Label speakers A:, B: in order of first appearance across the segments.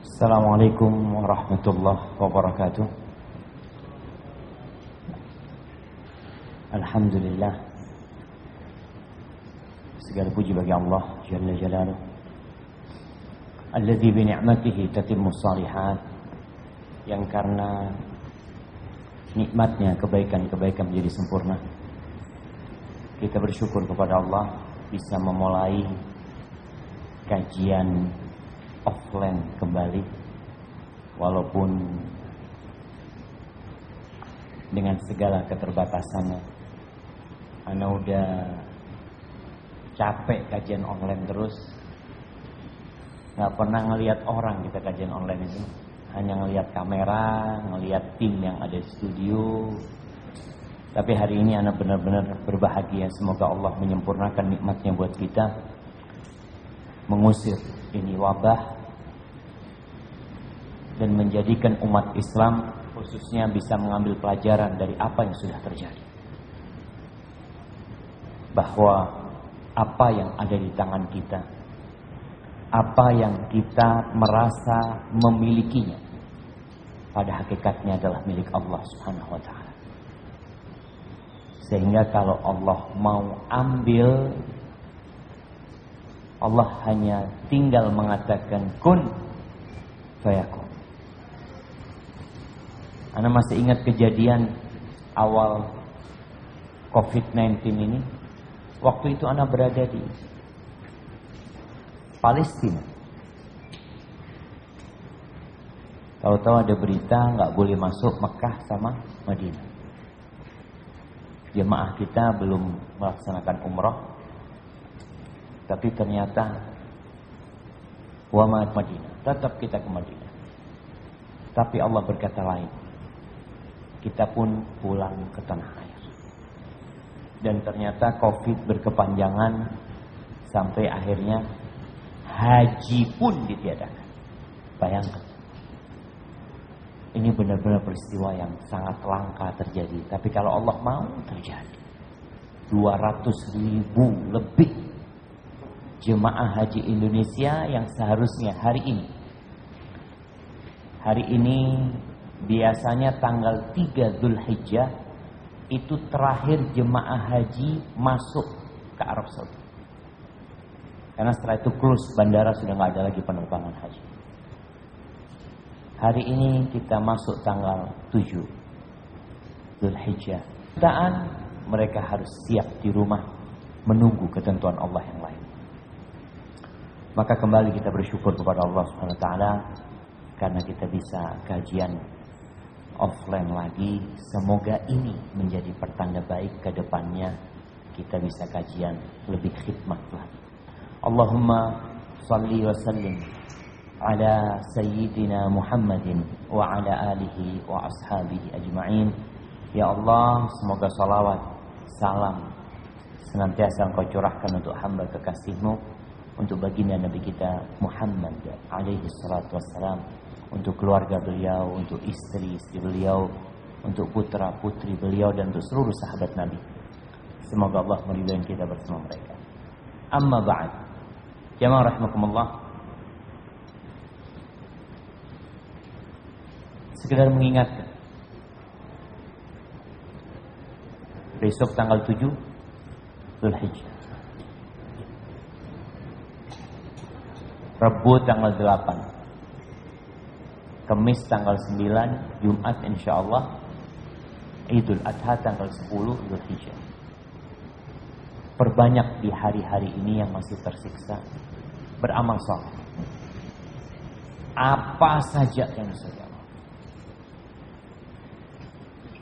A: Assalamualaikum warahmatullahi wabarakatuh. Alhamdulillah, segala puji bagi Allah Jalla Jalaluh, alladzi bi ni'matihi tatimmus shalihat, yang karena nikmatnya kebaikan-kebaikan menjadi sempurna. Kita bersyukur kepada Allah bisa memulai kajian offline kembali, walaupun dengan segala keterbatasannya. Ana udah capek kajian online terus, nggak pernah ngelihat orang kita kajian online itu, hanya ngelihat kamera, ngelihat tim yang ada di studio. Tapi hari ini ana benar-benar berbahagia, semoga Allah menyempurnakan nikmatnya buat kita, mengusir ini wabah dan menjadikan umat Islam khususnya bisa mengambil pelajaran dari apa yang sudah terjadi. Bahwa apa yang ada di tangan kita, apa yang kita merasa memilikinya, pada hakikatnya adalah milik Allah Subhanahu wa ta'ala. Sehingga kalau Allah mau ambil, Allah hanya tinggal mengatakan kun fayakun. Ana masih ingat kejadian awal COVID-19 ini. Waktu itu ana berada di Palestina. Tahu-tahu ada berita nggak boleh masuk Mekah sama Madinah. Jemaah kita belum melaksanakan umrah, tapi ternyata wa Madinah, tetap kita ke Madinah. Tapi Allah berkata lain. Kita pun pulang ke tanah air. Dan ternyata COVID berkepanjangan sampai akhirnya haji pun ditiadakan. Bayangkan. Ini benar-benar peristiwa yang sangat langka terjadi. Tapi kalau Allah mau, terjadi. 200.000 lebih jemaah haji Indonesia yang seharusnya hari ini biasanya tanggal 3 Dzulhijjah itu terakhir jemaah haji masuk ke Arab Saudi. Karena setelah itu close, bandara sudah nggak ada lagi penerbangan haji. Hari ini kita masuk tanggal 7 Dzulhijjah. Mereka harus siap di rumah menunggu ketentuan Allah yang lain. Maka kembali kita bersyukur kepada Allah Subhanahu wa ta'ala karena kita bisa kajian offline lagi. Semoga ini menjadi pertanda baik ke depannya, kita bisa kajian lebih khidmat lagi. Allahumma salli wa sallim ala sayyidina Muhammadin wa ala alihi wa ashabihi ajma'in. Ya Allah, semoga salawat, salam senantiasa Engkau curahkan untuk hamba kekasih-Mu, untuk baginda Nabi kita Muhammad alaihi salatu wassalam, untuk keluarga beliau, untuk istri-istri beliau, untuk putra-putri beliau, dan untuk seluruh sahabat Nabi. Semoga Allah meridai kita bersama mereka. Amma ba'd. Jamaah rahimakumullah. Sekedar mengingatkan, besok tanggal 7 Dzulhijjah, Rabu tanggal 8, Kamis tanggal 9, Jumat insyaallah, Idul Adha tanggal 10 Dzulhijjah. Perbanyak di hari-hari ini yang masih tersiksa, beramal saleh. Apa saja yang saja.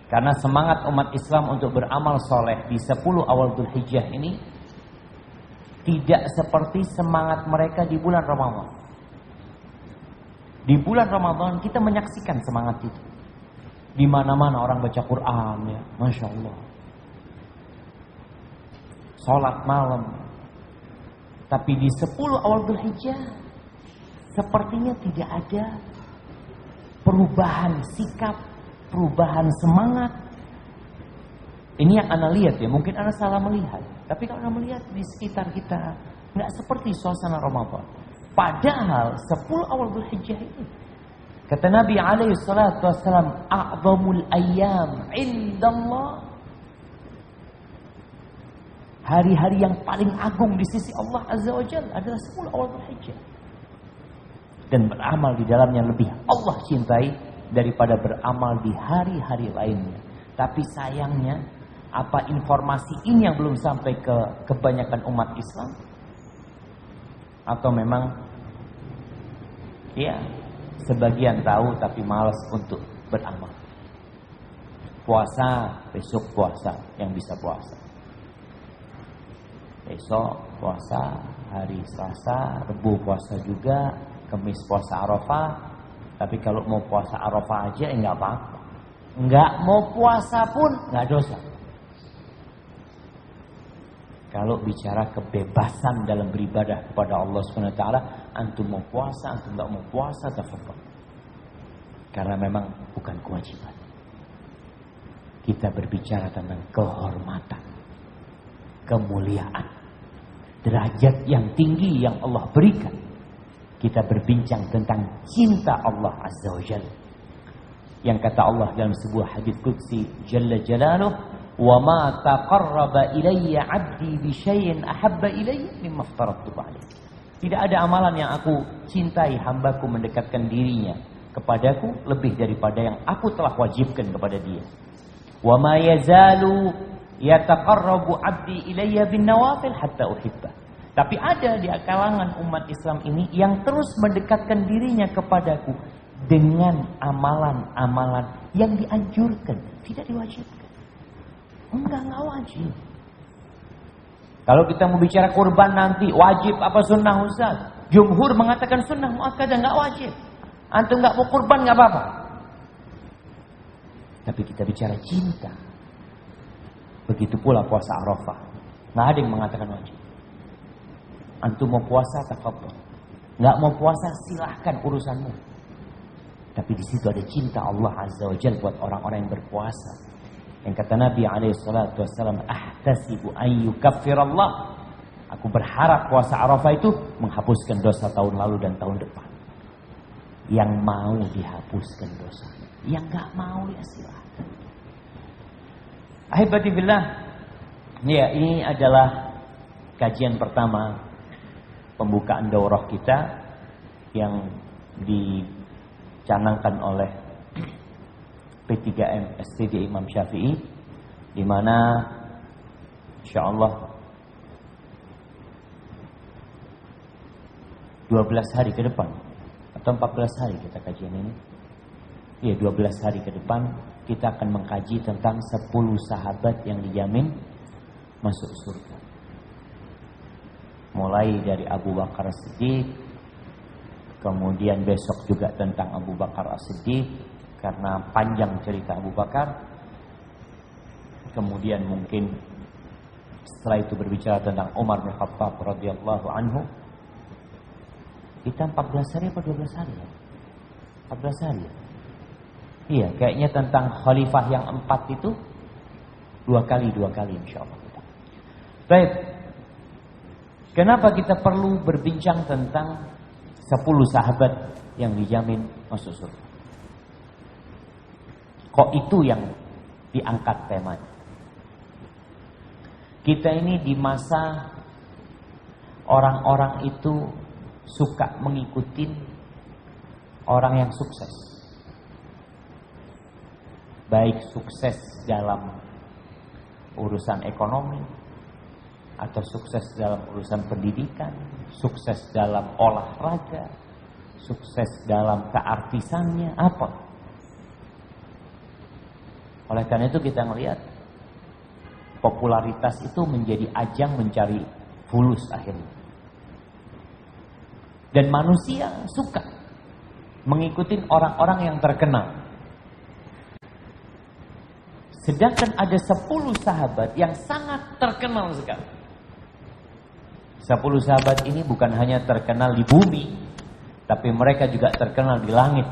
A: Karena semangat umat Islam untuk beramal soleh di 10 awal Dzulhijjah ini tidak seperti semangat mereka di bulan Ramadan. Di bulan Ramadan kita menyaksikan semangat itu. Di mana-mana orang baca Quran, ya, Masya Allah. Salat malam. Tapi di 10 awal Dzulhijjah sepertinya tidak ada perubahan sikap, perubahan semangat. Ini yang Anda lihat ya, mungkin Anda salah melihat. Tapi kalau Anda melihat di sekitar kita, nggak seperti suasana Ramadan. Padahal 10 awal Dzulhijjah ini, kata Nabi alaihi salatu wassalam, a'zamul ayyam indallah, hari-hari yang paling agung di sisi Allah Azza wa Jalla adalah 10 awal Dzulhijjah. Dan beramal di dalamnya lebih Allah cintai daripada beramal di hari-hari lainnya. Tapi sayangnya, apa informasi ini yang belum sampai ke kebanyakan umat Islam? Atau memang ya sebagian tahu tapi malas untuk beramal. Puasa, besok puasa yang bisa puasa. Besok puasa, hari Selasa, Rebu puasa juga, Kamis puasa Arafah. Tapi kalau mau puasa Arafah aja enggak apa-apa. Enggak mau puasa pun enggak dosa. Kalau bicara kebebasan dalam beribadah kepada Allah SWT, antum mau puasa, antum enggak mau puasa, tafadhol. Karena memang bukan kewajiban. Kita berbicara tentang kehormatan, kemuliaan, derajat yang tinggi yang Allah berikan. Kita berbincang tentang cinta Allah Azza wa Jalla. Yang kata Allah dalam sebuah hadis qudsi, Jalla Jalaluh, "Wa ma taqarraba ilayya 'abdi bi syai'in ahabba ilayya mimma aftaradtu 'alaihi." Tidak ada amalan yang aku cintai hambaku mendekatkan dirinya kepadaku lebih daripada yang aku telah wajibkan kepada dia. Wa ma yazalu yataqarrabu 'abdi ilayya bin nawafil hatta uhibbah. Tapi ada di kalangan umat Islam ini yang terus mendekatkan dirinya kepadaku dengan amalan-amalan yang dianjurkan, tidak diwajibkan. Enggak wajib. Kalau kita mau bicara kurban nanti, wajib apa sunnah Ustaz? Jumhur mengatakan sunnah, muakkadah, enggak wajib. Antum enggak mau kurban enggak apa-apa. Tapi kita bicara cinta. Begitu pula puasa Arafah. Enggak ada yang mengatakan wajib. Antum mau puasa, tafadhol. Enggak mau puasa, silahkan urusanmu. Tapi di situ ada cinta Allah Azza wa Jalla buat orang-orang yang berpuasa. Yang kata Nabi alaihi salatu wasallam, "Ahtasibu an yukaffirallah." Aku berharap puasa Arafah itu menghapuskan dosa tahun lalu dan tahun depan. Yang mau dihapuskan dosa, yang enggak mau ya silahkan. Ahibati billah. Ya, ini adalah kajian pertama pembukaan daurah kita yang dicanangkan oleh P3M STD Imam Syafi'i, di mana insyaallah 12 hari ke depan atau 14 hari kita kajian ini. Ya, 12 hari ke depan kita akan mengkaji tentang 10 sahabat yang dijamin masuk surga. Mulai dari Abu Bakar As-Siddiq, kemudian besok juga tentang Abu Bakar As-Siddiq karena panjang cerita Abu Bakar. Kemudian mungkin setelah itu berbicara tentang Umar bin Khattab radhiyallahu anhu. Kita 14 hari atau 12 hari ya? 14 hari ya? Iya, kayaknya tentang khalifah yang 4 itu dua kali insyaallah. Baik. Kenapa kita perlu berbincang tentang 10 sahabat yang dijamin masuk surga? Kok itu yang diangkat temanya? Kita ini di masa orang-orang itu suka mengikuti orang yang sukses. Baik sukses dalam urusan ekonomi, atau sukses dalam urusan pendidikan, sukses dalam olahraga, sukses dalam keartisannya, apa? Oleh karena itu kita melihat popularitas itu menjadi ajang mencari fulus akhirnya. Dan manusia suka mengikuti orang-orang yang terkenal. Sedangkan ada 10 sahabat yang sangat terkenal sekali. 10 sahabat ini bukan hanya terkenal di bumi, tapi mereka juga terkenal di langit.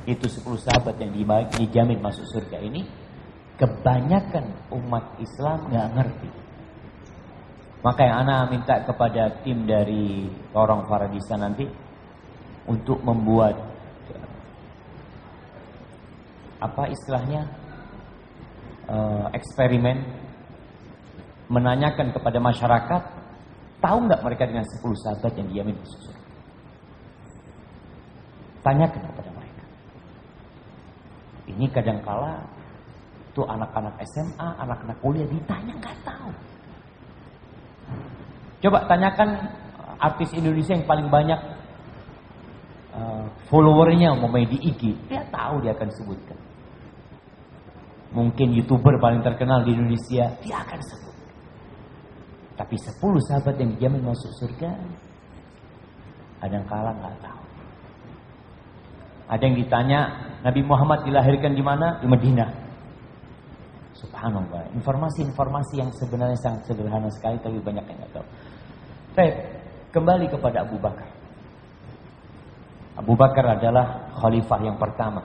A: Itu 10 sahabat yang dijamin masuk surga ini, kebanyakan umat Islam nggak ngerti. Maka yang ana minta kepada tim dari Lorong Faradisa nanti untuk membuat apa istilahnya eksperimen, menanyakan kepada masyarakat, tahu nggak mereka dengan 10 sahabat yang dijamin masuk surga? Tanyakan kepada mereka. Ini kadangkala tuh anak-anak SMA, anak-anak kuliah ditanya nggak tahu. Coba tanyakan artis Indonesia yang paling banyak followernya umpamanya di IG, dia tahu, dia akan sebutkan. Mungkin YouTuber paling terkenal di Indonesia, dia akan sebut. Tapi 10 sahabat yang dijamin masuk surga, kadangkala nggak tahu. Ada yang ditanya, Nabi Muhammad dilahirkan di mana? Di Madinah. Subhanallah, informasi-informasi yang sebenarnya sangat sederhana sekali, tapi banyak yang nggak tahu. Baik, kembali kepada Abu Bakar. Abu Bakar adalah khalifah yang pertama,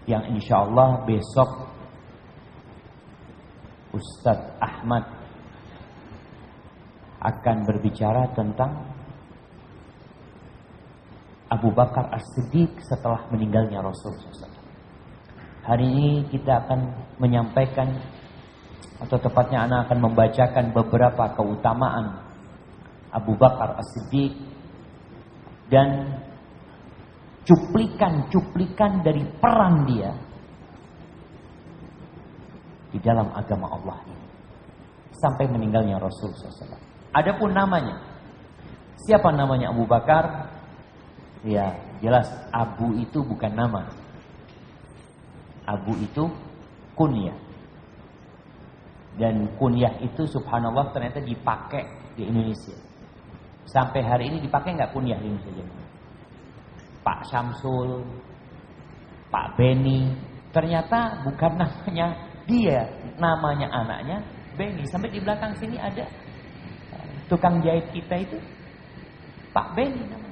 A: yang insya Allah besok Ustadz Ahmad akan berbicara tentang Abu Bakar As-Siddiq setelah meninggalnya Rasulullah SAW. Hari ini kita akan menyampaikan, atau tepatnya anak akan membacakan beberapa keutamaan Abu Bakar As-Siddiq dan cuplikan-cuplikan dari peran dia di dalam agama Allah ini sampai meninggalnya Rasulullah SAW. Adapun namanya, siapa namanya Abu Bakar? Ya jelas, Abu itu bukan nama. Abu itu kunyah. Dan kunyah itu subhanallah ternyata dipakai di Indonesia. Sampai hari ini dipakai nggak kunyah di Indonesia? Pak Syamsul, Pak Beni, ternyata bukan namanya dia, namanya anaknya Beni. Sampai di belakang sini ada tukang jahit kita itu Pak Beni namanya.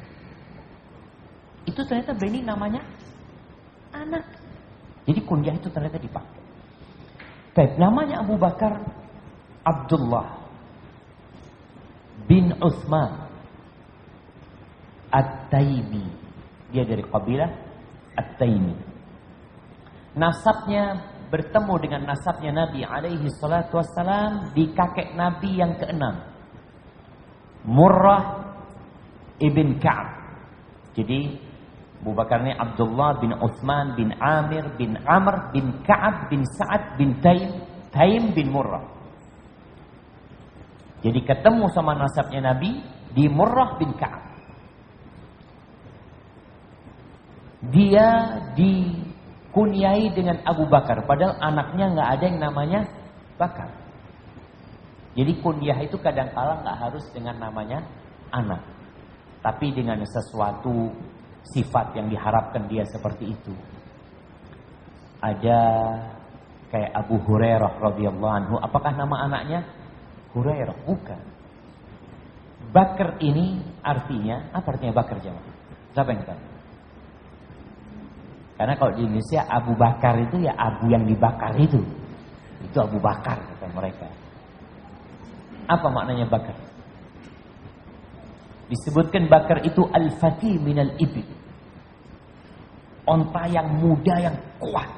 A: Itu ternyata Beni namanya anak. Jadi kunyah itu ternyata dipakai. Baik, namanya Abu Bakar Abdullah bin Utsman At-Taimi. Dia dari kabilah At-Taimi. Nasabnya bertemu dengan nasabnya Nabi alaihi salatu wassalam di kakek Nabi yang keenam, Murrah ibn Ka'ab. Jadi Abu Bakar ini Abdullah bin Utsman bin Amir bin Amr bin Ka'ab bin Sa'ad bin Taim bin Murrah. Jadi ketemu sama nasabnya Nabi di Murrah bin Ka'ab. Dia dikunyai dengan Abu Bakar, padahal anaknya nggak ada yang namanya Bakar. Jadi kunyah itu kadang-kala nggak harus dengan namanya anak, tapi dengan sesuatu sifat yang diharapkan dia seperti itu. Ada kayak Abu Hurairah radhiyallahu anhu, apakah nama anaknya Hurairah? Bukan. Bakar ini artinya, apa artinya Bakar jemaah? Siapa yang tahu? Karena kalau di Indonesia Abu Bakar itu ya Abu yang dibakar itu. Itu Abu Bakar kata mereka. Apa maknanya Bakar? Disebutkan Bakar itu al-fati minal ibil. Onta yang muda yang kuat.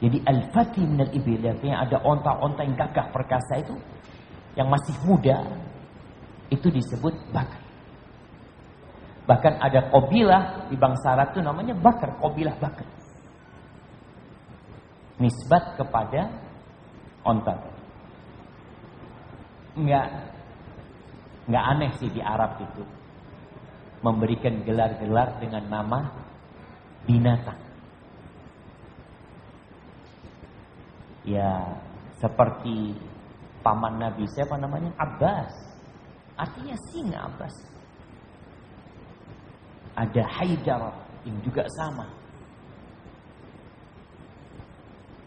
A: Jadi al-fati minal ibil, artinya ada onta-onta yang gagah perkasa itu, yang masih muda, itu disebut Bakar. Bahkan ada kabilah di bangsa Arab itu namanya Bakar, kabilah Bakar. Nisbat kepada onta. Enggak aneh sih di Arab itu memberikan gelar-gelar dengan nama binatang. Ya, seperti paman Nabi, siapa namanya? Abbas. Artinya singa Abbas. Ada Haidar yang juga sama.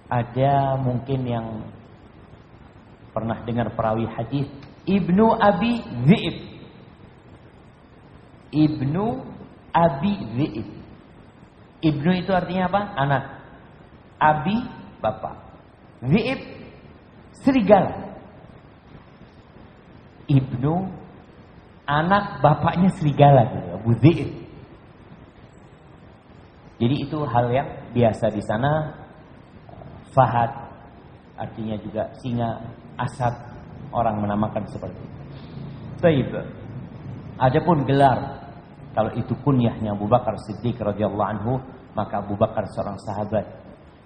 A: Ada mungkin yang pernah dengar perawi hadis Ibnu Abi Dhi'ib. Ibnu Abi Dhi'ib. Ibnu itu artinya apa? Anak. Abi bapak. Dhi'ib serigala. ibnu anak bapaknya serigala, Abu Dhi'b. Jadi itu hal yang biasa di sana. Fahad artinya juga singa, Asad orang menamakan seperti itu. Baik. Adapun gelar, kalau itu kunyahnya Abu Bakar Siddiq radhiyallahu anhu, maka Abu Bakar seorang sahabat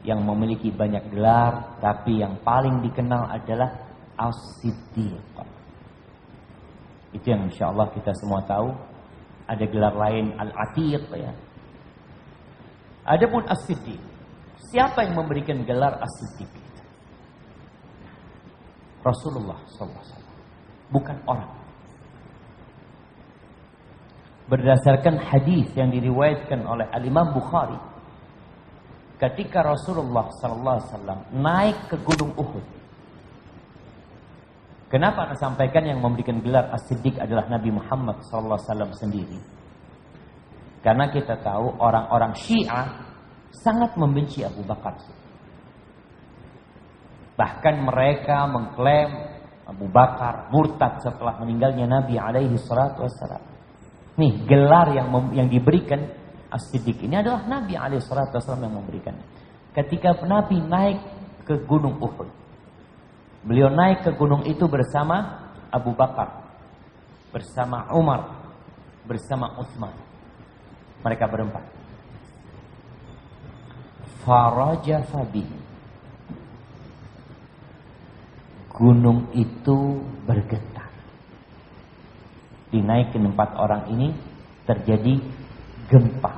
A: yang memiliki banyak gelar, tapi yang paling dikenal adalah As-Siddiq. Itu yang insyaallah kita semua tahu. Ada gelar lain Al-Atiq ya. Adapun As-Siddiq, siapa yang memberikan gelar As-Siddiq? Rasulullah SAW, bukan orang. Berdasarkan hadis yang diriwayatkan oleh Al-Imam Bukhari, ketika Rasulullah SAW naik ke Gunung Uhud. Kenapa Anda sampaikan yang memberikan gelar As-Siddiq adalah Nabi Muhammad SAW sendiri? Karena kita tahu orang-orang Syiah sangat membenci Abu Bakar. Bahkan mereka mengklaim Abu Bakar murtad setelah meninggalnya Nabi alaihi salatu wassalam. Nih gelar yang diberikan As-Siddiq ini adalah Nabi alaihi salatu wassalam yang memberikan. Ketika Nabi naik ke Gunung Uhud, beliau naik ke gunung itu bersama Abu Bakar, bersama Umar, bersama Utsman. Mereka berempat. Farajafa bihi. Gunung itu bergetar. Dinaikin 4 orang ini terjadi gempa,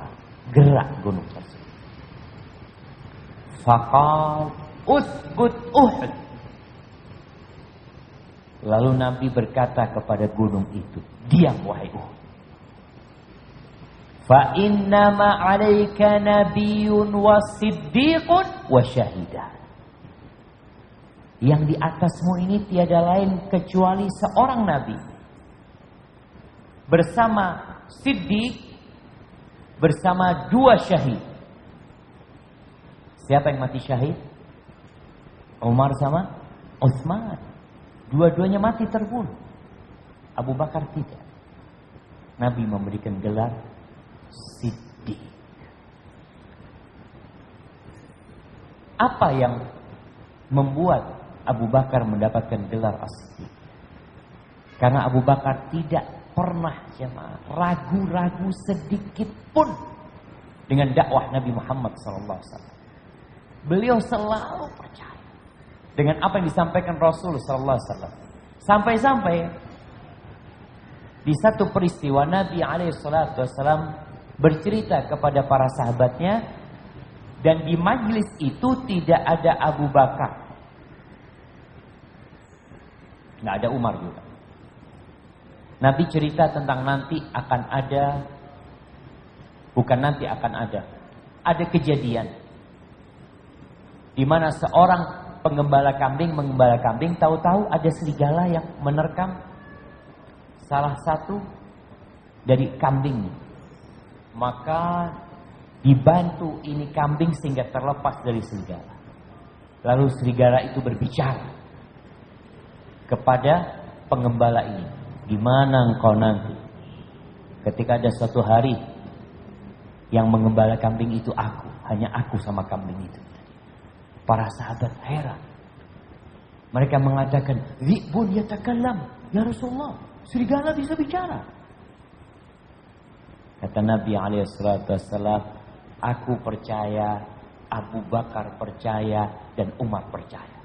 A: gerak gunung tersebut. Faqal uthbut Uhud. Lalu Nabi berkata kepada gunung itu, diam wahai Uhud. Fa innama 'alaika nabiyyun wa siddiqun wa syahidan. Yang di atasmu ini tiada lain kecuali seorang nabi bersama Siddiq, bersama 2 syahid. Siapa yang mati syahid? Umar sama Utsman. Dua-duanya mati terbunuh. Abu Bakar tidak. Nabi memberikan gelar Siddiq. Apa yang membuat Abu Bakar mendapatkan gelar As-Siddiq? Karena Abu Bakar tidak pernah ragu-ragu sedikit pun dengan dakwah Nabi Muhammad SAW. Beliau selalu percaya dengan apa yang disampaikan Rasul SAW. Sampai-sampai di satu peristiwa Nabi SAW bercerita kepada para sahabatnya, dan di majlis itu tidak ada Abu Bakar, nggak ada Umar juga. Nabi cerita tentang nanti akan ada, bukan nanti akan ada kejadian di mana seorang penggembala kambing mengembala kambing, tahu-tahu ada serigala yang menerkam salah satu dari kambing. Maka dibantu ini kambing sehingga terlepas dari serigala. Lalu serigala itu berbicara kepada penggembala ini, gimana engkau nanti ketika ada suatu hari yang mengembala kambing itu aku, hanya aku sama kambing itu. Para sahabat heran. Mereka mengatakan, "Dhi'bun yatakallam, ya Rasulullah, serigala bisa bicara." Kata Nabi SAW, aku percaya, Abu Bakar percaya, dan Umar percaya.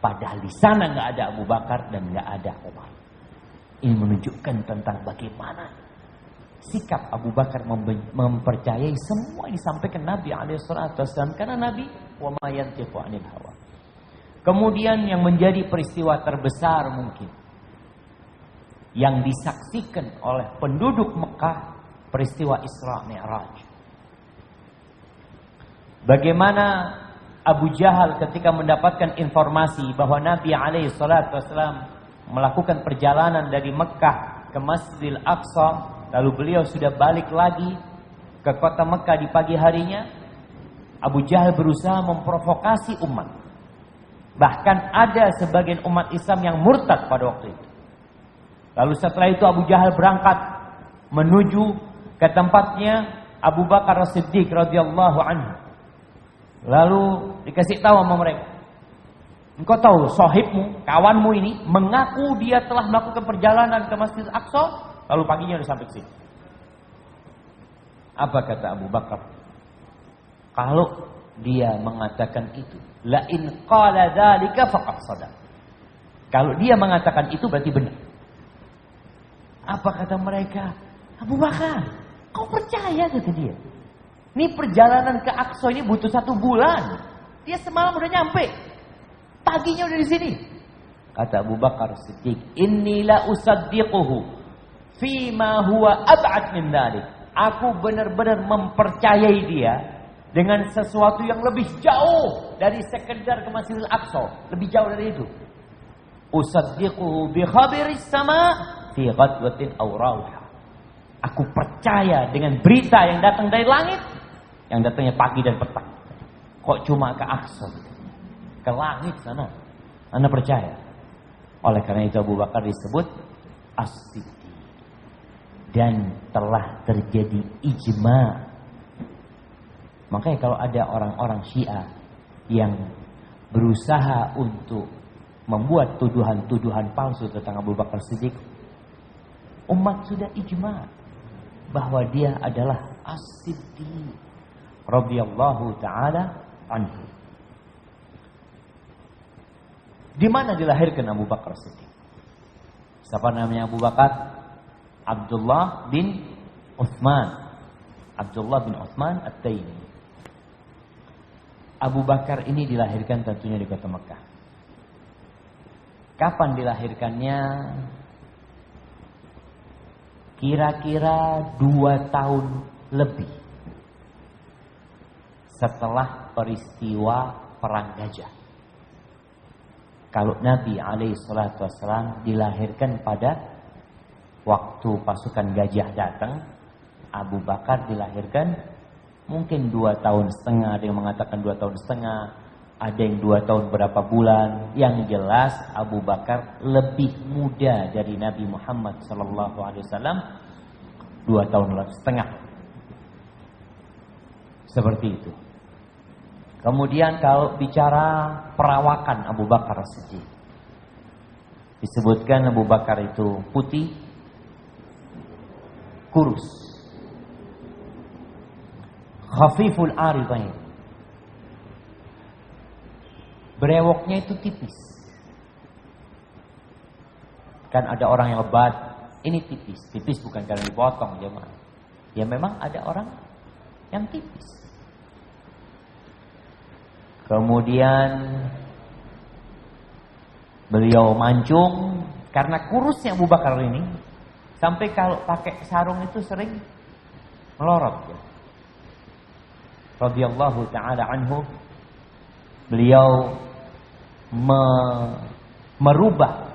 A: Padahal di sana nggak ada Abu Bakar dan nggak ada Umar. Ini menunjukkan tentang bagaimana sikap Abu Bakar mempercayai semua yang disampaikan Nabi SAW, karena Nabi wa ma yantiqu 'anil hawa. Kemudian yang menjadi peristiwa terbesar mungkin yang disaksikan oleh penduduk Mekah, peristiwa Isra Mi'raj. Bagaimana Abu Jahal ketika mendapatkan informasi bahwa Nabi SAW melakukan perjalanan dari Mekah ke Masjidil Aqsa, lalu beliau sudah balik lagi ke kota Mekah di pagi harinya, Abu Jahal berusaha memprovokasi umat. Bahkan ada sebagian umat Islam yang murtad pada waktu itu. Lalu setelah itu Abu Jahal berangkat menuju ke tempatnya Abu Bakar As-Siddiq radhiyallahu anhu. Lalu dikasih tahu sama mereka, engkau tahu sahibmu, kawanmu ini mengaku dia telah melakukan perjalanan ke Masjid Aqsa, lalu paginya udah sampai ke sini. Apa kata Abu Bakar? Kalau dia mengatakan itu, la in qala dzalika faqad shadaq. Kalau dia mengatakan itu berarti benar. Apa kata mereka? Abu Bakar, kau percaya, kata dia. Ini perjalanan ke Aqsa ini butuh 1 bulan. Dia semalam udah nyampe. Paginya udah di sini. Kata Abu Bakar Siddiq, inni la usaddiquhu fima huwa ab'ad min dzalik. Aku benar-benar mempercayai dia dengan sesuatu yang lebih jauh dari sekedar ke Masjidil Aqsa, lebih jauh dari itu. Usaddiquhu bi khabiris sama fi ghadwatin aw rawha. Aku percaya dengan berita yang datang dari langit, yang datangnya pagi dan petang. Kok cuma ke Aqsa, ke langit sana? Anda percaya? Oleh karena itu Abu Bakar disebut As-Siddiq. Dan telah terjadi ijma. Makanya kalau ada orang-orang Syiah yang berusaha untuk membuat tuduhan-tuduhan palsu tentang Abu Bakar Siddiq, umat sudah ijma bahwa dia adalah As-Siddiq radhiyallahu taala anhu. Di mana dilahirkan Abu Bakar Siddiq? Siapa namanya Abu Bakar? Abdullah bin Uthman. Abdullah bin Uthman At-Taimi. Abu Bakar ini dilahirkan tentunya di kota Mekah. Kapan dilahirkannya? Kira-kira 2 tahun lebih setelah peristiwa Perang Gajah. Kalau Nabi SAW dilahirkan pada waktu pasukan Gajah datang, Abu Bakar dilahirkan mungkin 2 tahun setengah. Ada yang mengatakan 2 tahun setengah, ada yang 2 tahun berapa bulan. Yang jelas Abu Bakar lebih muda dari Nabi Muhammad SAW 2 tahun setengah. Seperti itu. Kemudian kalau bicara perawakan Abu Bakar As-Siddiq, disebutkan Abu Bakar itu putih, kurus, khafiful aridain. Brewoknya itu tipis. Kan ada orang yang lebat, ini tipis. Tipis bukan karena dipotong, jemaah. Ya memang ada orang yang tipis. Kemudian beliau mancung karena kurusnya Abu Bakar ini, sampai kalau pakai sarung itu sering melorot. Radhiyallahu taala anhu, beliau merubah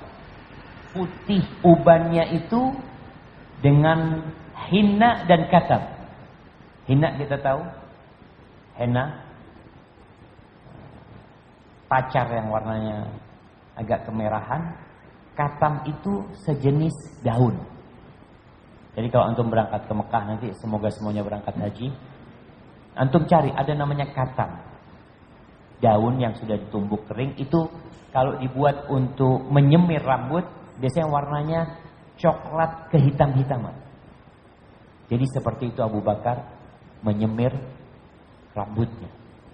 A: putih ubannya itu dengan hina dan katam. Hina kita tahu, henna, pacar yang warnanya agak kemerahan. Katam itu sejenis daun. Jadi kalau antum berangkat ke Mekah nanti, semoga semuanya berangkat haji, antum cari ada namanya katam. Daun yang sudah ditumbuk kering itu kalau dibuat untuk menyemir rambut, biasanya warnanya coklat kehitam-hitaman. Jadi seperti itu Abu Bakar menyemir rambutnya.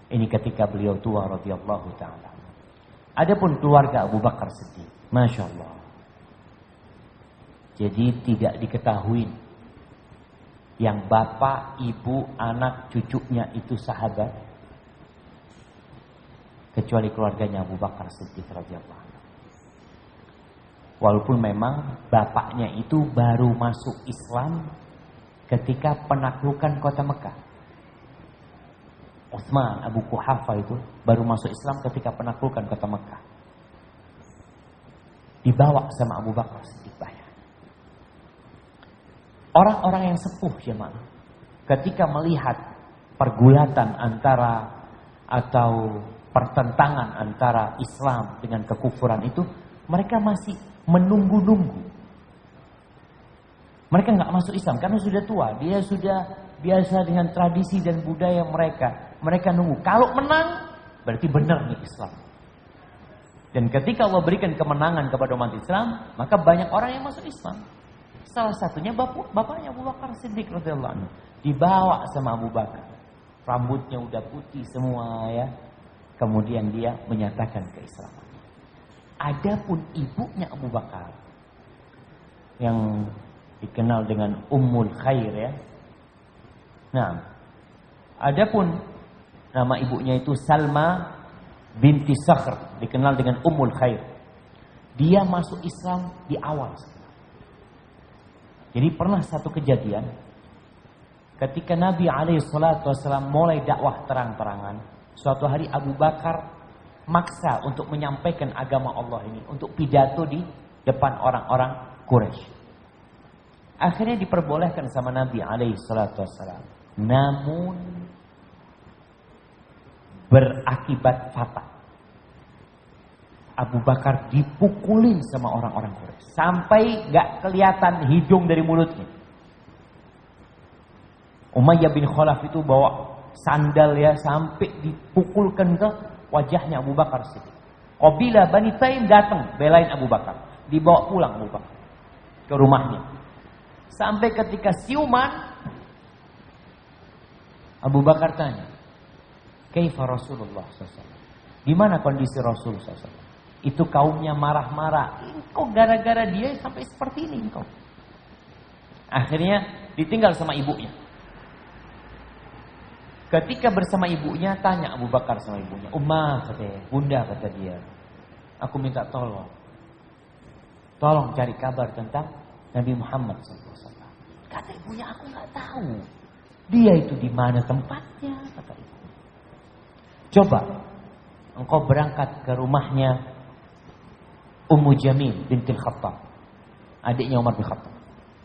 A: Ini ketika beliau tua radhiyallahu taala. Adapun keluarga Abu Bakar Siddiq, Masya Allah. Jadi tidak diketahui yang bapak, ibu, anak, cucunya itu sahabat, kecuali keluarganya Abu Bakar Siddiq radhiyallahu anhu. Walaupun memang bapaknya itu baru masuk Islam ketika penaklukan kota Mekah. Utsman Abu Quhafa itu baru masuk Islam ketika penaklukan kota Mekah. Dibawa sama Abu Bakar Siddiq banyak. Orang-orang yang sepuh jemaah, ketika melihat pergulatan antara atau pertentangan antara Islam dengan kekufuran itu, mereka masih menunggu-nunggu Mereka nggak masuk Islam karena sudah tua. Dia sudah biasa dengan tradisi dan budaya mereka. Mereka nunggu. Kalau menang, berarti benar nih Islam. Dan ketika Allah berikan kemenangan kepada umat Islam, maka banyak orang yang masuk Islam. Salah satunya bapaknya Abu Bakar Siddiq radhiyallahu anhu. Dibawa sama Abu Bakar. Rambutnya udah putih semua ya. Kemudian dia menyatakan keislaman. Adapun ibunya Abu Bakar yang dikenal dengan Ummul Khair ya. Nah, adapun nama ibunya itu Salma binti Sakhr, dikenal dengan Ummul Khair. Dia masuk Islam di awal. Jadi pernah satu kejadian ketika Nabi SAW mulai dakwah terang-terangan. Suatu hari Abu Bakar maksa untuk menyampaikan agama Allah ini, untuk pidato di depan orang-orang Quraisy. Akhirnya diperbolehkan sama Nabi SAW. Namun berakibat fatal. Abu Bakar dipukulin sama orang-orang Quraisy sampai gak kelihatan hidung dari mulutnya. Umayyah bin Khalaf itu bawa sandal ya sampai dipukulkan ke wajahnya Abu Bakar Siddiq. Qabilah Bani Taim datang belain Abu Bakar, dibawa pulang Abu Bakar ke rumahnya. Sampai ketika siuman, Abu Bakar tanya, "Kaifa Rasulullah SAW?" Gimana kondisi Rasul SAW? Itu kaumnya marah-marah. Engkau gara-gara dia sampai seperti ini engkau. Akhirnya ditinggal sama ibunya. Ketika bersama ibunya, tanya Abu Bakar sama ibunya. Ummah katanya, bunda kata dia. Aku minta tolong. Tolong cari kabar tentang Nabi Muhammad SAW. Kata ibunya, aku nggak tahu. Dia itu di mana tempatnya? Kata ibu. Coba engkau berangkat ke rumahnya Ummu Jamil binti Khattab, adiknya Umar bin Khattab.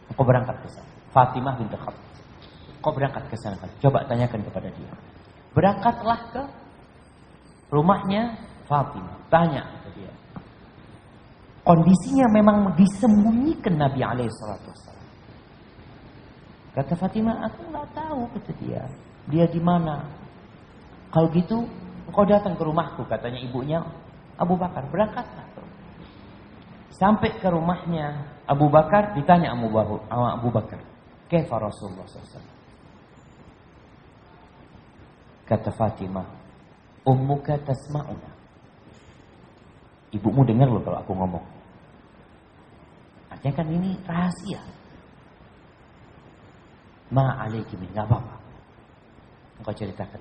A: Engkau berangkat ke sana. Fatimah binti Khattab. Engkau berangkat ke sana. Coba tanyakan kepada dia. Berangkatlah ke rumahnya Fatimah. Tanya ke dia. Kondisinya memang disembunyikan Nabi SAW. Kata Fatimah, aku nggak tahu kata dia. Dia di mana? Kalau gitu, engkau datang ke rumahku, katanya ibunya Abu Bakar. Berangkatlah. Sampai ke rumahnya Abu Bakar, ditanya sama Abu Bakar, "Kaifa Rasulullah SAW?" Kata Fatimah, "Ummuka tasma'una." Ibumu dengar loh kalau aku ngomong. Artinya kan ini rahasia. Ma alaiki min, enggak apa-apa. Engkau ceritakan.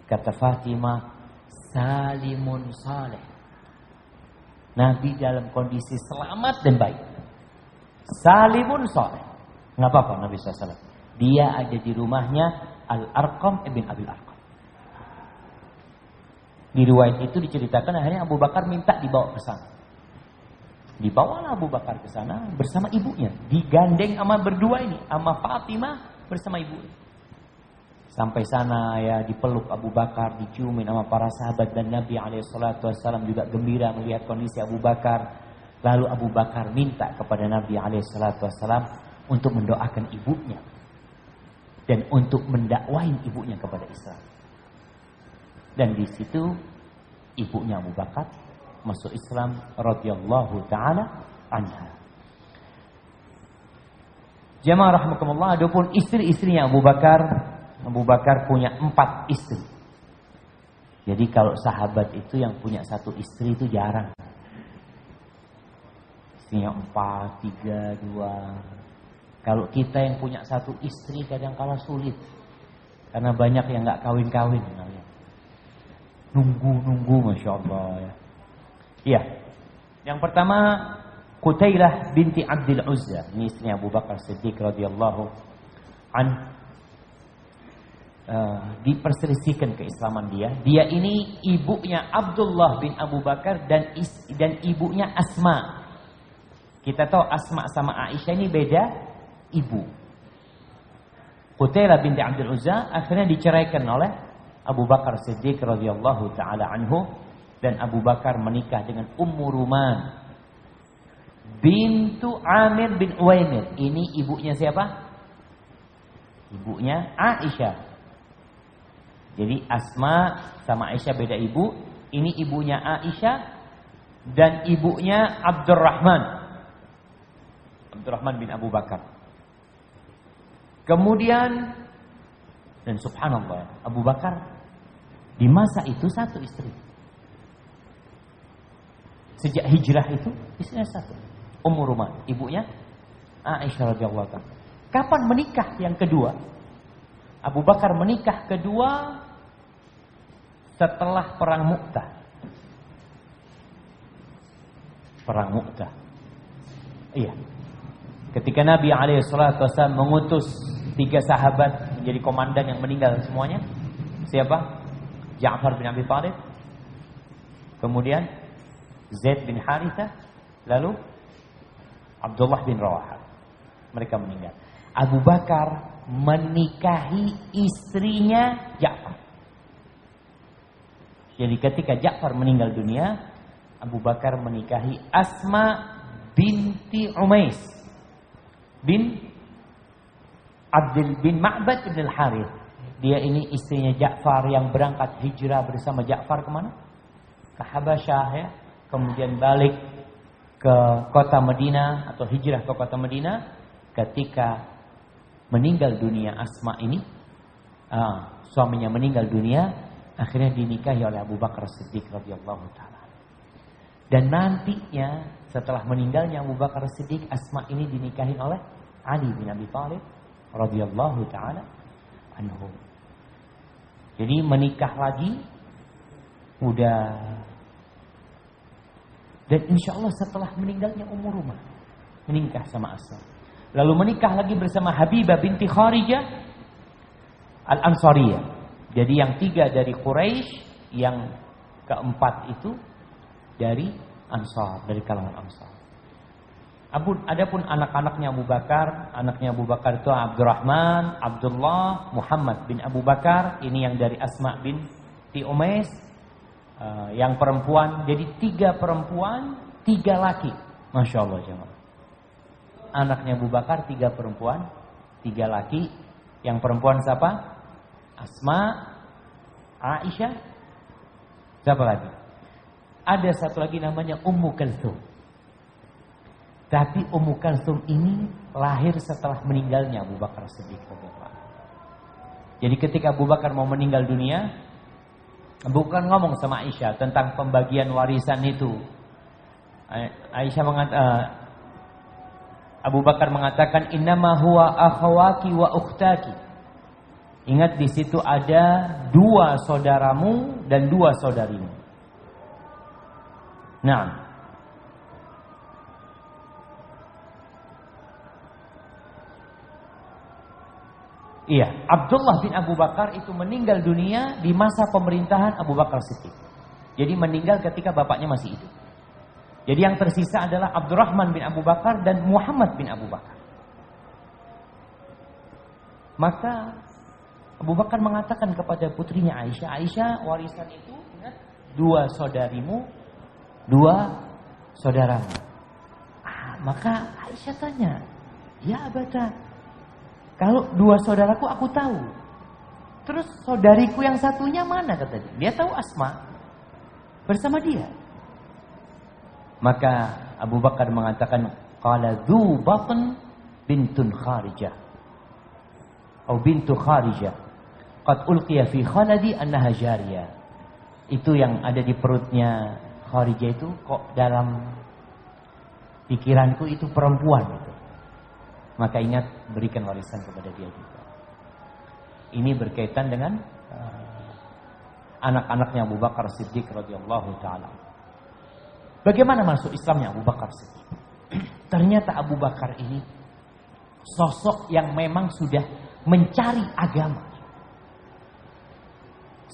A: Kata Fatimah, "Salimun saleh." Nabi dalam kondisi selamat dan baik. Salimun saleh. Enggak apa-apa Nabi SAW. Dia ada di rumahnya Al-Arqam ibn Abil Arqam. Di riwayat itu diceritakan akhirnya Abu Bakar minta dibawa ke sana. Dibawalah Abu Bakar ke sana bersama ibunya. Digandeng sama berdua ini. Sama Fatimah bersama ibunya. Sampai sana ya dipeluk Abu Bakar, diciumin sama para sahabat dan Nabi SAW juga gembira melihat kondisi Abu Bakar. Lalu Abu Bakar minta kepada Nabi SAW untuk mendoakan ibunya dan untuk mendakwain ibunya kepada Islam. Dan di situ ibunya Abu Bakar masuk Islam radhiyallahu taala anha. Jamaah rahimakumullah, adapun istri-istrinya Abu Bakar punya 4 istri. Jadi kalau sahabat itu yang punya 1 istri itu jarang. Istrinya 4, 3, 2. Kalau kita yang punya 1 istri kadang-kala sulit. Karena banyak yang gak kawin-kawin. Nunggu, Masya Allah ya. Iya. Yang pertama, Qutailah binti Abdul Uzza. Ini istrinya Abu Bakar Siddiq radhiyallahu anhu. Diperselisihkan keislaman dia. Dia ini ibunya Abdullah bin Abu Bakar dan ibunya Asma. Kita tahu Asma sama Aisyah ini beda ibu. Qutailah binti Abdul Uzza akhirnya diceraikan oleh Abu Bakar Siddiq radhiyallahu taala anhu dan Abu Bakar menikah dengan Ummu Ruman. bintu Amir bin Uwaimir. Ini ibunya siapa? Ibunya Aisyah. Jadi Asma sama Aisyah beda ibu. Ini ibunya Aisyah dan ibunya Abdurrahman bin Abu Bakar. Kemudian, dan subhanallah, Abu Bakar di masa itu satu istri. Sejak hijrah itu istrinya satu, Ummu Ruman, ibunya Aisyah radhiyallahu anha. Kapan menikah yang kedua? Abu Bakar menikah kedua setelah perang Mu'tah. Perang Mu'tah. Iya. Ketika Nabi SAW mengutus 3 sahabat menjadi komandan yang meninggal semuanya. Siapa? Ja'far bin Abi Thalib. Kemudian Zaid bin Harithah. Lalu Abdullah bin Rawahah. Mereka meninggal. Abu Bakar menikahi istrinya Ja'far. Jadi ketika Ja'far meninggal dunia, Abu Bakar menikahi Asma binti Umais bin Abdul bin Ma'bad bin Al-Harith. Dia ini istrinya Ja'far yang berangkat hijrah bersama Ja'far kemana? Ke Habasyah ya. Kemudian balik ke kota Madinah atau hijrah ke kota Madinah. Ketika meninggal dunia Asma ini, suaminya meninggal dunia, akhirnya dinikahi oleh Abu Bakar Siddiq radhiyallahu taala. Dan nantinya setelah meninggalnya Abu Bakar Siddiq, Asma ini dinikahi oleh Ali bin Abi Thalib radhiyallahu taala anhu. Jadi menikah lagi udah, dan insya Allah setelah meninggalnya Ummu Rumah menikah sama Asma. Lalu menikah lagi bersama Habibah binti Kharijah Al-Ansariyah. Jadi yang 3 dari Quraisy, yang keempat itu dari Ansar, dari kalangan Ansar. Adapun anak-anaknya Abu Bakar, anaknya Abu Bakar itu Abdurrahman, Abdullah, Muhammad bin Abu Bakar. Ini yang dari Asma binti Umais, yang perempuan. Jadi 3 perempuan, 3 laki. Masya Allah jemaah. Anaknya Abu Bakar 3 perempuan, 3 laki. Yang perempuan siapa? Asma, Aisyah. Siapa lagi? Ada satu lagi namanya Ummu Kalsum. Tapi Ummu Kalsum ini lahir setelah meninggalnya Abu Bakar Siddiq. Jadi ketika Abu Bakar mau meninggal dunia, bukan ngomong sama Aisyah tentang pembagian warisan itu. Abu Bakar mengatakan, innama huwa akhawaki wa ukhtaki. Ingat di situ ada 2 saudaramu dan 2 saudarimu. Nah, iya, Abdullah bin Abu Bakar itu meninggal dunia di masa pemerintahan Abu Bakar Siddiq. Jadi meninggal ketika bapaknya masih hidup. Jadi yang tersisa adalah Abdurrahman bin Abu Bakar dan Muhammad bin Abu Bakar. Maka Abu Bakar mengatakan kepada putrinya Aisyah, Aisyah, warisan itu ingat 2 saudarimu, 2 saudaramu. Maka Aisyah tanya, ya abata, kalau 2 saudaraku aku tahu, terus saudariku yang satunya mana, kata dia. Dia tahu Asma bersama dia. Maka Abu Bakar mengatakan, qala dzu batn bintun Kharijah atau bintu Kharijah qad ulqiya fi khaladi annaha jariyah. Itu yang ada di perutnya Kharijah itu kok dalam pikiranku itu perempuan itu. Maka ingat, berikan warisan kepada dia juga. Ini berkaitan dengan anak-anaknya Abu Bakar Siddiq radhiyallahu taala. Bagaimana masuk Islamnya Abu Bakar Siddiq? Ternyata Abu Bakar ini sosok yang memang sudah mencari agama.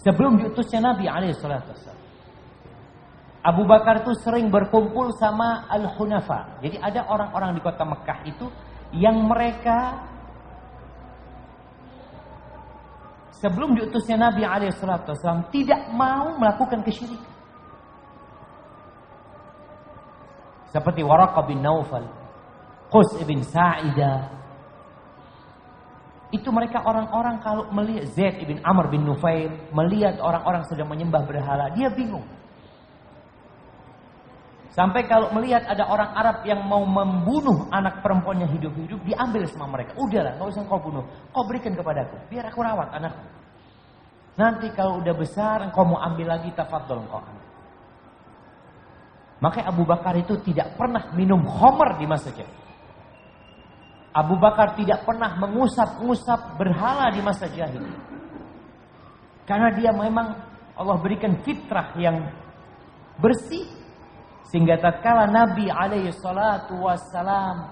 A: Sebelum diutusnya Nabi SAW, Abu Bakar itu sering berkumpul sama Al-Hunafa. Jadi ada orang-orang di kota Mekah itu yang mereka sebelum diutusnya Nabi SAW tidak mau melakukan kesyirikan. Seperti Waraqah bin Naufal, Qus ibn Sa'idah. Itu mereka orang-orang kalau melihat Zaid ibn Amr bin Nufail, melihat orang-orang sedang menyembah berhala, dia bingung. Sampai kalau melihat ada orang Arab yang mau membunuh anak perempuannya hidup-hidup, diambil sama mereka. Udahlah, gak usah kau bunuh, kau berikan kepadaku, biar aku rawat anakku. Nanti kalau udah besar, engkau mau ambil lagi, tafadhol engkau ambil. Maka Abu Bakar itu tidak pernah minum khamar di masa jahiliyah. Abu Bakar tidak pernah mengusap-ngusap berhala di masa jahiliyah. Karena dia memang Allah berikan fitrah yang bersih. Sehingga tatkala Nabi alaihi salatu wassalam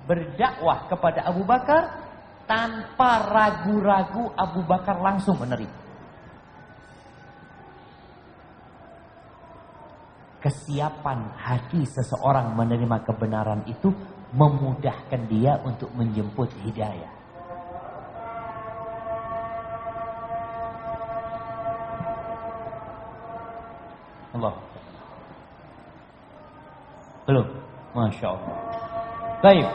A: berdakwah kepada Abu Bakar, tanpa ragu-ragu Abu Bakar langsung menerima. Kesiapan hati seseorang menerima kebenaran itu memudahkan dia untuk menjemput hidayah. Allah. Belum? Masya Allah. Baik.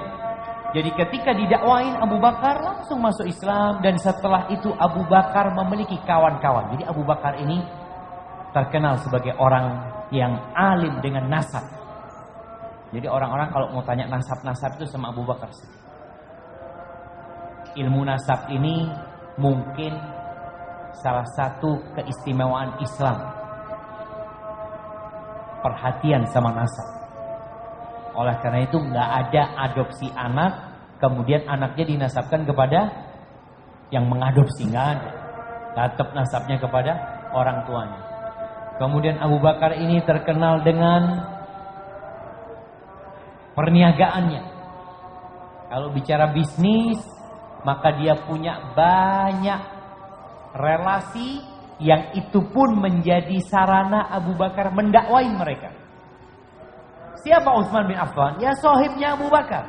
A: Jadi ketika didakwain Abu Bakar langsung masuk Islam. Dan setelah itu Abu Bakar memiliki kawan-kawan. Jadi Abu Bakar ini terkenal sebagai orang yang alim dengan nasab. Jadi orang-orang kalau mau tanya nasab-nasab itu sama Abu Bakar sih. Ilmu nasab ini mungkin salah satu keistimewaan Islam. Perhatian sama nasab. Oleh karena itu nggak ada adopsi anak, kemudian anaknya dinasabkan kepada yang mengadopsi, nggak ada. Tetap nasabnya kepada orang tuanya. Kemudian Abu Bakar ini terkenal dengan perniagaannya. Kalau bicara bisnis, maka dia punya banyak relasi yang itu pun menjadi sarana Abu Bakar mendakwai mereka. Siapa Utsman bin Affan? Ya sahibnya Abu Bakar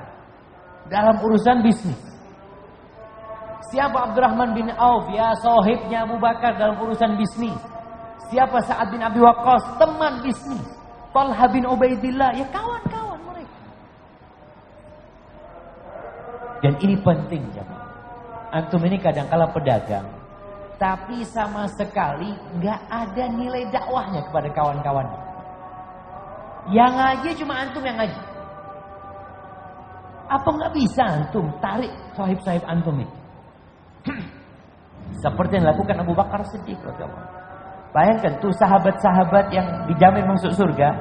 A: dalam urusan bisnis. Siapa Abdurrahman bin Auf? Ya sahibnya Abu Bakar dalam urusan bisnis. Siapa Sa'ad bin Abi Waqqas? Teman bisnis. Talha bin Ubaidillah, ya kawan-kawan mereka. Dan ini penting jemaah. Antum ini kadang-kala pedagang, tapi sama sekali nggak ada nilai dakwahnya kepada kawan-kawan. Yang ngaji cuma antum yang ngaji. Apa nggak bisa antum tarik sahib-sahib antum ini? Seperti yang dilakukan Abu Bakar Siddiq radhiyallahu. Bayangkan tuh sahabat-sahabat yang dijamin masuk surga,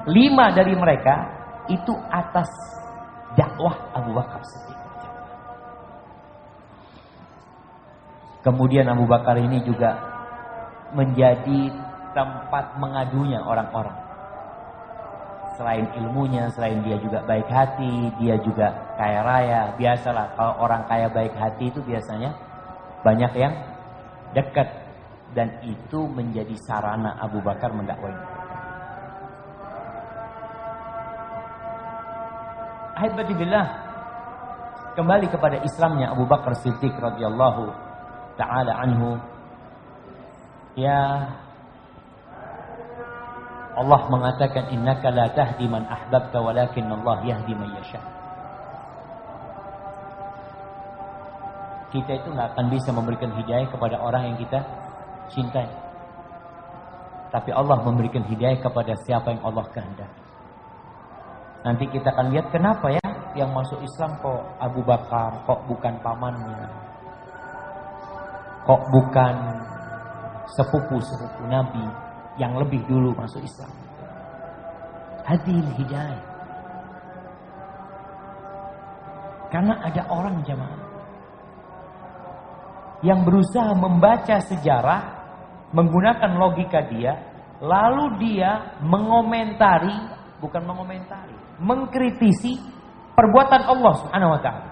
A: 5 dari mereka itu atas dakwah Abu Bakar Siddiq. Kemudian Abu Bakar ini juga menjadi tempat mengadunya orang-orang. Selain ilmunya, selain dia juga baik hati, dia juga kaya raya. Biasalah kalau orang kaya baik hati itu biasanya banyak yang dekat. Dan itu menjadi sarana Abu Bakar mendakwai. Ahibbatillah, kembali kepada Islamnya Abu Bakar Siddiq radhiyallahu ta'ala anhu. Ya, Allah mengatakan innaka la tahdi man ahbabta walakin Allah yahdi man yasha. Kita itu nggak akan bisa memberikan hidayah kepada orang yang kita cintai. Tapi Allah memberikan hidayah kepada siapa yang Allah kehendaki. Nanti kita akan lihat kenapa ya yang masuk Islam kok Abu Bakar, kok bukan pamannya, kok bukan sepupu-sepupu Nabi yang lebih dulu masuk Islam. Hadil hidayah. Karena ada orang jemaah yang berusaha membaca sejarah menggunakan logika dia, lalu dia mengomentari, bukan mengomentari, mengkritisi perbuatan Allah Subhanahu wa taala.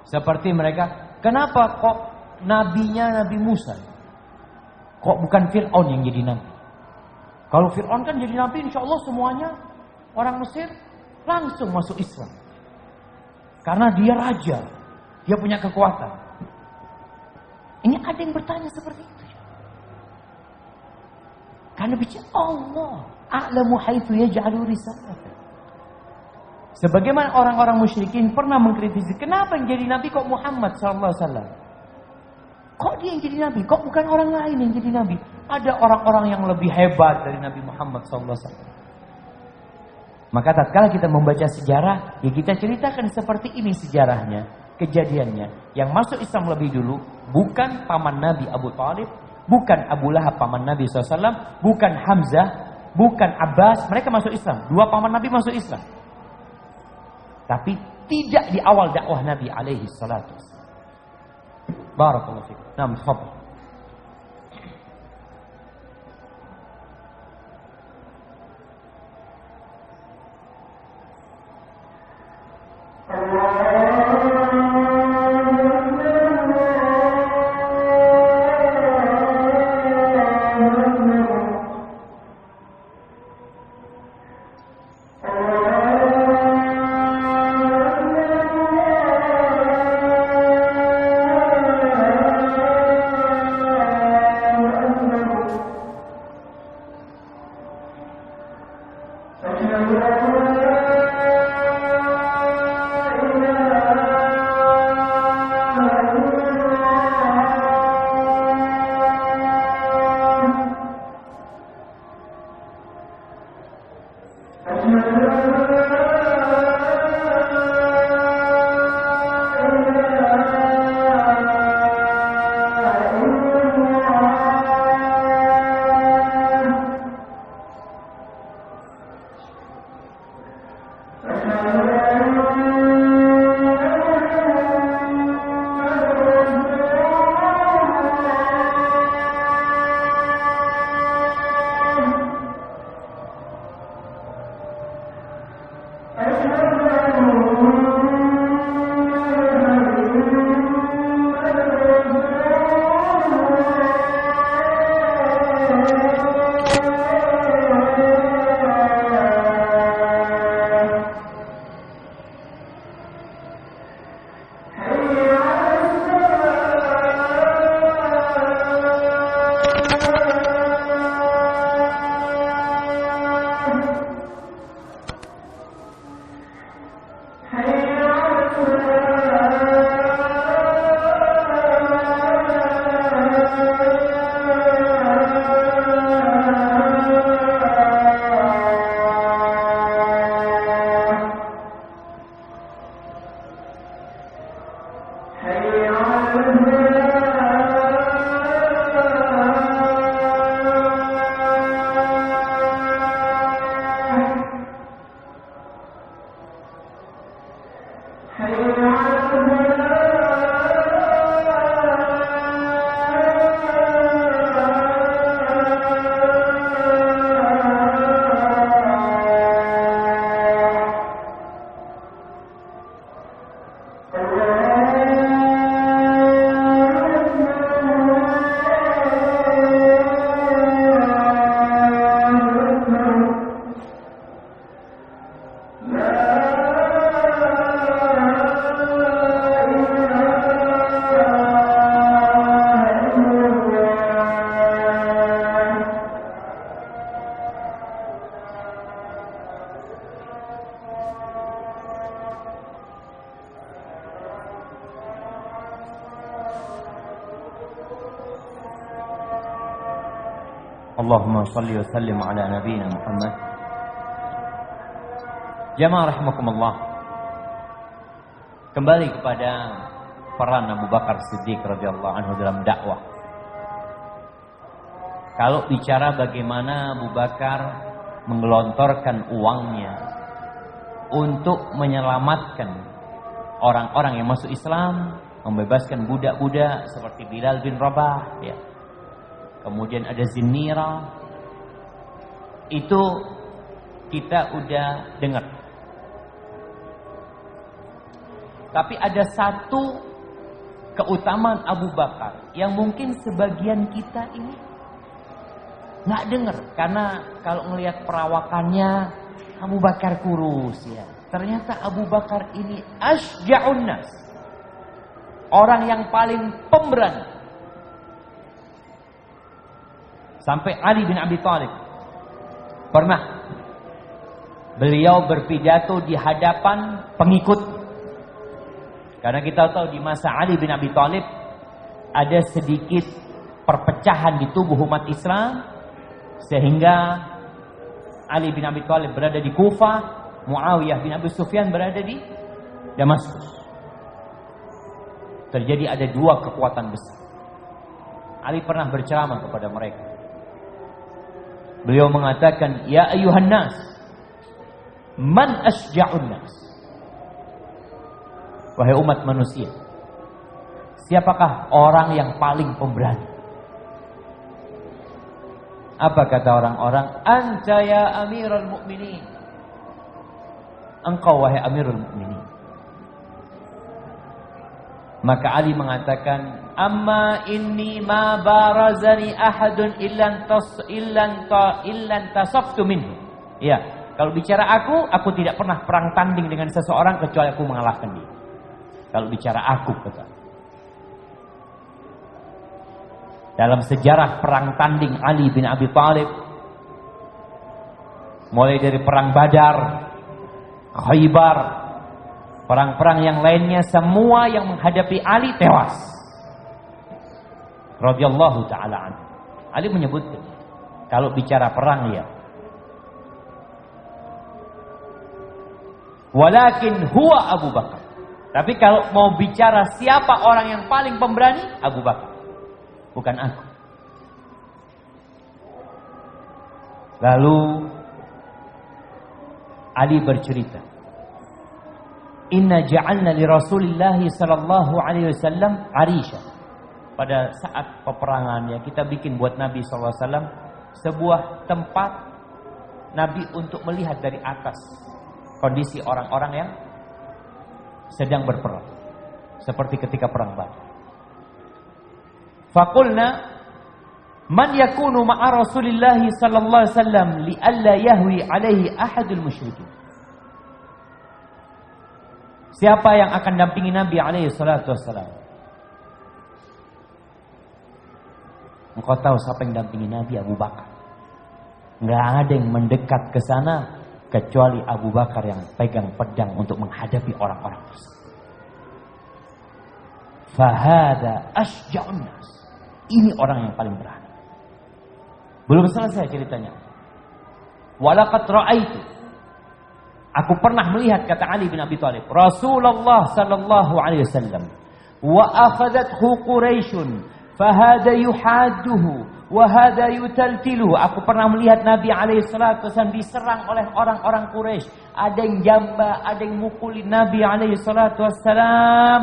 A: Seperti mereka, kenapa kok nabinya Nabi Musa? Kok bukan Fir'aun yang jadi nabi? Kalau Fir'aun kan jadi nabi, insya Allah semuanya orang Mesir langsung masuk Islam. Karena dia raja, dia punya kekuatan. Ini ada yang bertanya seperti itu. Karena bicara Allah a'lamu haitsu yaj'alu risalata. Sebagaimana orang-orang musyrikin pernah mengkritisi, kenapa yang jadi nabi kok Muhammad sallallahu alaihi wasallam? Kok dia yang jadi nabi? Kok bukan orang lain yang jadi nabi? Ada orang-orang yang lebih hebat dari Nabi Muhammad sallallahu alaihi wasallam. Maka tatkala kita membaca sejarah, ya kita ceritakan seperti ini sejarahnya, kejadiannya. Yang masuk Islam lebih dulu bukan paman Nabi Abu Thalib, bukan Abu Lahab paman Nabi SAW, bukan Hamzah, bukan Abbas. Mereka masuk Islam. Dua paman Nabi masuk Islam. Tapi tidak di awal dakwah Nabi alaihi salatu wassalam. Barakallahu fiik. Nah, tafadhal. Allahumma salli wa sallim ala nabiyyina Muhammad. Jamaah rahimakumullah. Kembali kepada peran Abu Bakar Siddiq radhiyallahu anhu dalam dakwah. Kalau bicara bagaimana Abu Bakar menggelontorkan uangnya untuk menyelamatkan orang-orang yang masuk Islam, membebaskan budak-budak seperti Bilal bin Rabah, ya. Kemudian ada Zinnira. Itu kita udah dengar. Tapi ada satu keutamaan Abu Bakar yang mungkin sebagian kita ini nggak dengar, karena kalau ngelihat perawakannya Abu Bakar kurus, ya. Ternyata Abu Bakar ini asja'un nas, orang yang paling pemberani. Sampai Ali bin Abi Thalib pernah beliau berpidato di hadapan pengikut. Karena kita tahu di masa Ali bin Abi Thalib ada sedikit perpecahan di tubuh umat Islam, sehingga Ali bin Abi Thalib berada di Kufah, Muawiyah bin Abi Sufyan berada di Damaskus. Terjadi ada dua kekuatan besar. Ali pernah berceramah kepada mereka. Beliau mengatakan, "Ya ayuhan nas, man asja'un nas?" Wahai umat manusia, siapakah orang yang paling pemberani? Apa kata orang-orang? Anta ya amirul mu'minin. Engkau wahai amirul mu'minin. Maka Ali mengatakan, amma inni ma barazani ahadun illan tasaftu minhu. Ya, kalau bicara aku tidak pernah perang tanding dengan seseorang kecuali aku mengalahkan dia. Kalau bicara aku, kata. Dalam sejarah perang tanding Ali bin Abi Thalib, mulai dari perang Badar, Khaybar, perang-perang yang lainnya, semua yang menghadapi Ali tewas. Radhiyallahu ta'ala anhu. Ali menyebutkan, kalau bicara perang ya, walakin huwa Abu Bakar. Tapi kalau mau bicara siapa orang yang paling pemberani, Abu Bakar, bukan aku. Lalu Ali bercerita, inna ja'alna li Rasulillah sallallahu alaihi wasallam arisha. Pada saat peperangan ya, kita bikin buat Nabi sallallahu alaihi wasallam sebuah tempat Nabi untuk melihat dari atas kondisi orang-orang yang sedang berperang, seperti ketika perang Badar. Faqulna man yakunu ma'a Rasulillah sallallahu alaihi wasallam li alla yahwi alaihi ahadul musyrikin. Siapa yang akan dampingi Nabi alaihi salatu wassalam? Engkau tahu siapa yang dampingi Nabi? Abu Bakar. Enggak ada yang mendekat ke sana kecuali Abu Bakar yang pegang pedang untuk menghadapi orang-orang tersebut. Fahada asja'un nas. Ini orang yang paling berani. Belum selesai ceritanya. Walaqad ra'aitu. Aku pernah melihat, kata Ali bin Abi Thalib, Rasulullah sallallahu alaihi wasallam wa akhadathu Quraisyun fahada yuhadduhu wa hada yutaltiluhu. Aku pernah melihat Nabi alaihi salatu wasallam diserang oleh orang-orang Quraisy. Ada yang jamba, ada yang mukulin Nabi alaihi salatu wasallam.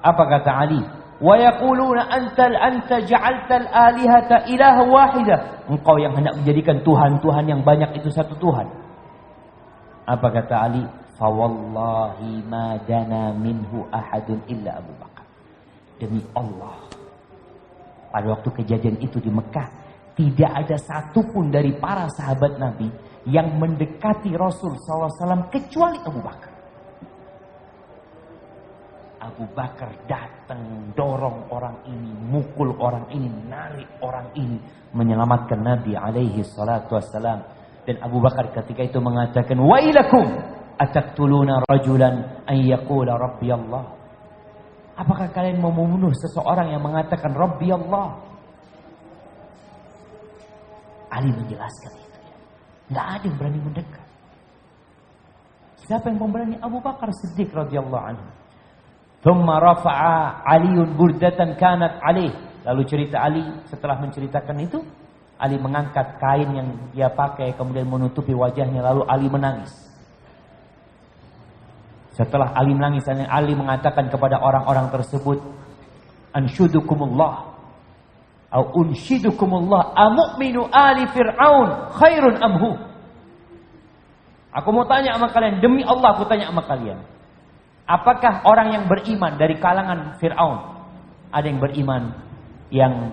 A: Apa kata Ali? Wa yaquluna anta ja'altal alihata ilaha wahidah. Engkau yang hendak menjadikan Tuhan-Tuhan yang banyak itu satu Tuhan. Apa kata Ali? Fa wallahi ma dana minhu ahadun illa Abu Bakar. Demi Allah, pada waktu kejadian itu di Mekah, tidak ada satupun dari para sahabat Nabi yang mendekati Rasul SAW kecuali Abu Bakar. Abu Bakar datang, dorong orang ini, mukul orang ini, narik orang ini, menyelamatkan Nabi alaihi salatu wassalam. Dan Abu Bakar ketika itu mengatakan, wailakum ataktuluna rajulan an yaqula rabbi Allah. Apakah kalian mau membunuh seseorang yang mengatakan rabbi Allah? Ali menjelaskan itu. Enggak ada yang berani mendekat. Siapa yang memberani? Abu Bakar Siddiq radhiyallahu anhu. Thumma rafa'a Aliun burdatan kanat alaih. Lalu cerita Ali, setelah menceritakan itu, Ali mengangkat kain yang dia pakai kemudian menutupi wajahnya, lalu Ali menangis. Setelah Ali menangis, Ali mengatakan kepada orang-orang tersebut, anshudukumullah au unshidukumullah amu'minu ali fir'aun khairun amhu. Aku mau tanya sama kalian, demi Allah aku tanya sama kalian, apakah orang yang beriman dari kalangan Fir'aun, ada yang beriman yang